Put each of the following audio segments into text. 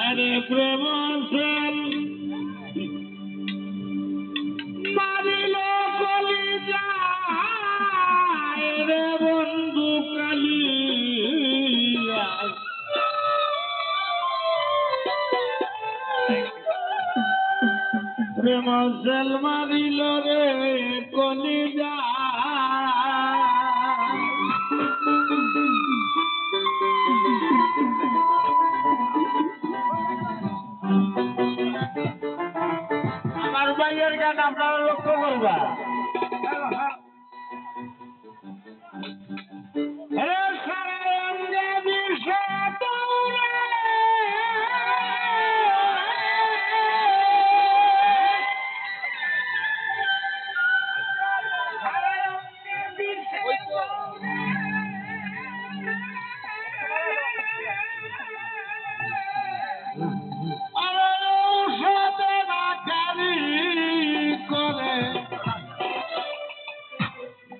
আরে প্রেম মারিল কলি যায় রে বন্ধু কালি প্রেম মারিল রে কলি আমার ভাইয়ের গান আপনারা লক্ষ্য করবা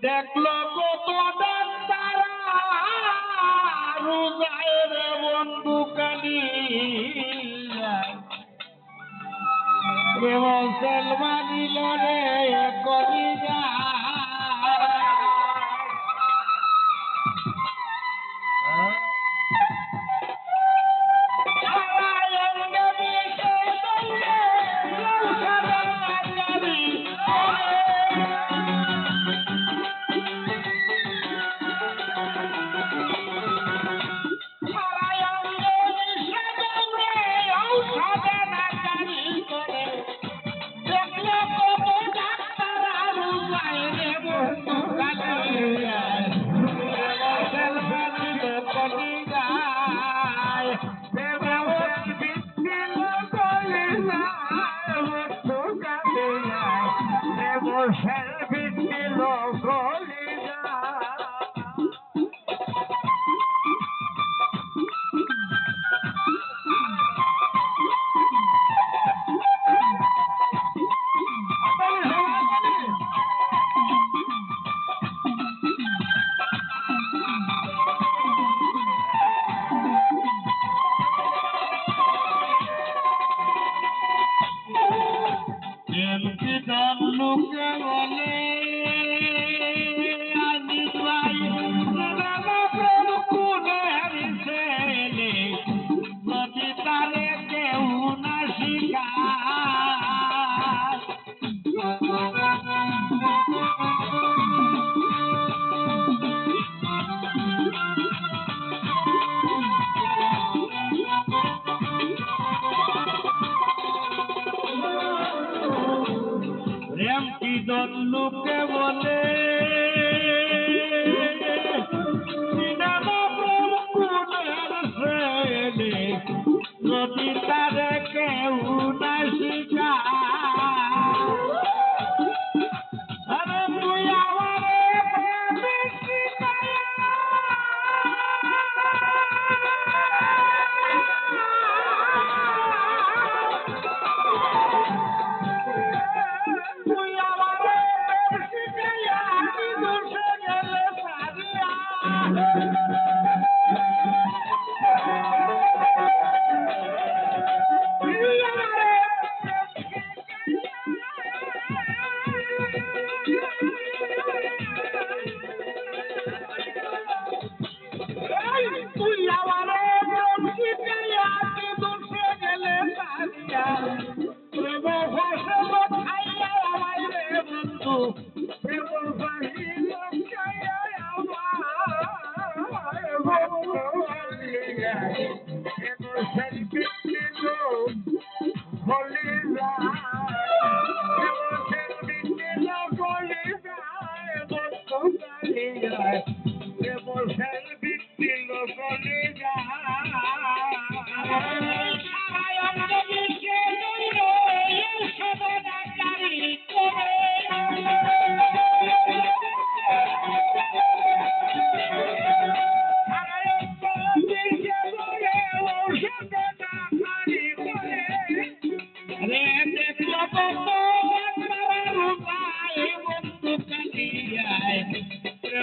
দেখলো কত ডাক্তার রোজায়ের বন্ধু কালি মুসলমানিল রে কলি লোকে বলে আজিজ ভাই প্রেম কুলের ছেলে নদী তারে কেউ না শিখায় প্রেম কি লোকে বলে প্রেম কুলের ছেলে নদী তারে কেউ না শিখায় আরে তুই আমারে প্রেম শিখায়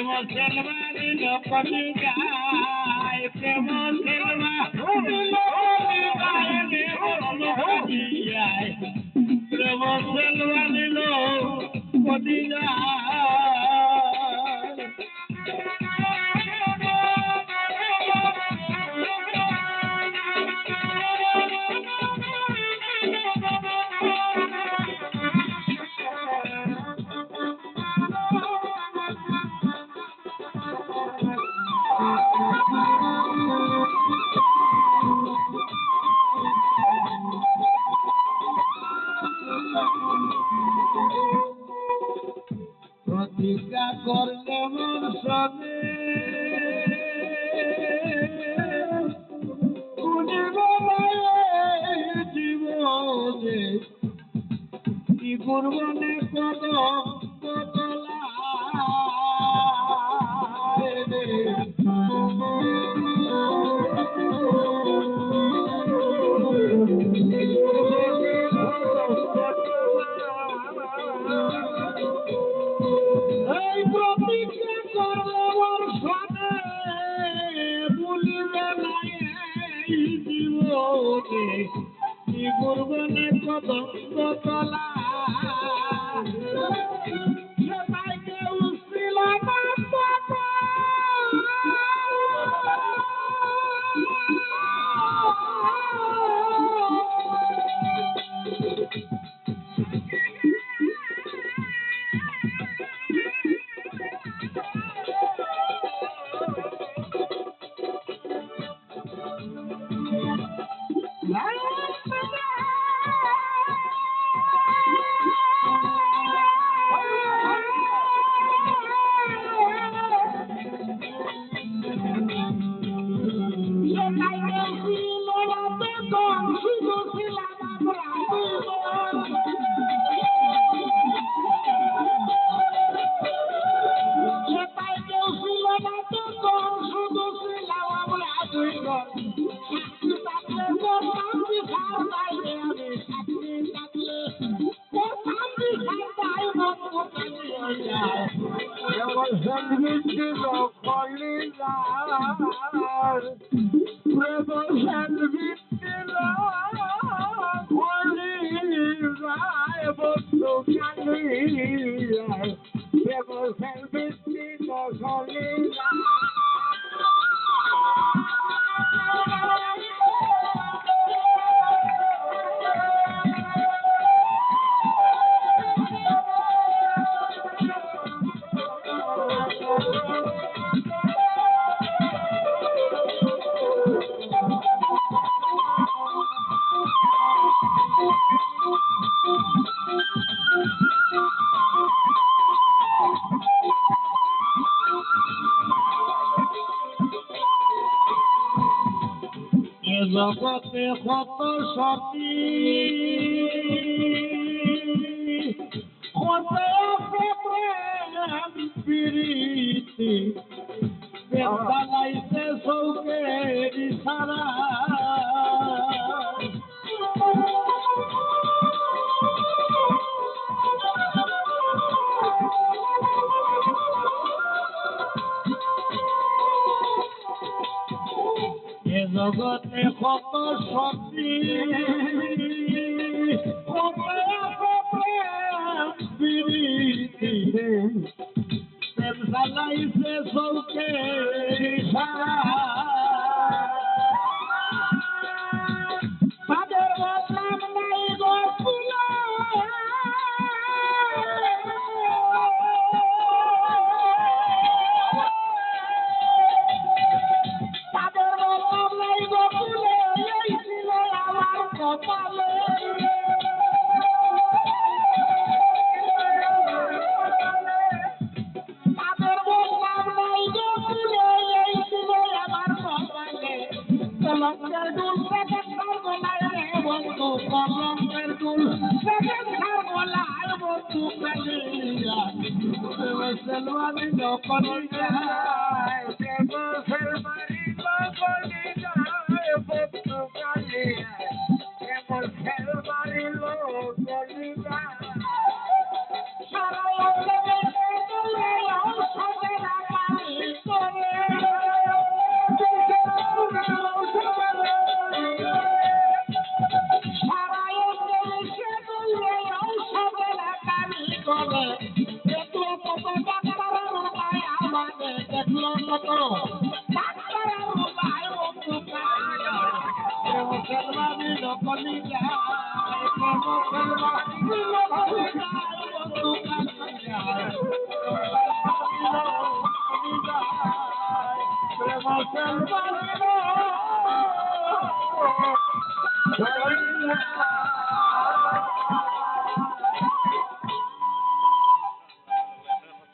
Muhammad কলি গায় প্রেম সেলবা প্রেম সেলবা নিল কলি প্রতিজ্ঞা করলে মন সবে জীবনে কি করবনে কদম কতলা এই প্রতিজ্ঞা করলে আমার সামনে বলিবে না এই জীবনে কি করবনে কদম কতলা সেটাই কেউ ছিল না জগতে কত সতী কত প্রেম প্রীতি বেদালাইছে চৌকের ইশারা জগতে কত সতী কত প্রেম প্রীতি প্রেম জ্বালাইছে চৌকের ইশারা তাদের বদনাম নাই গো ফুলা সারা Thank you.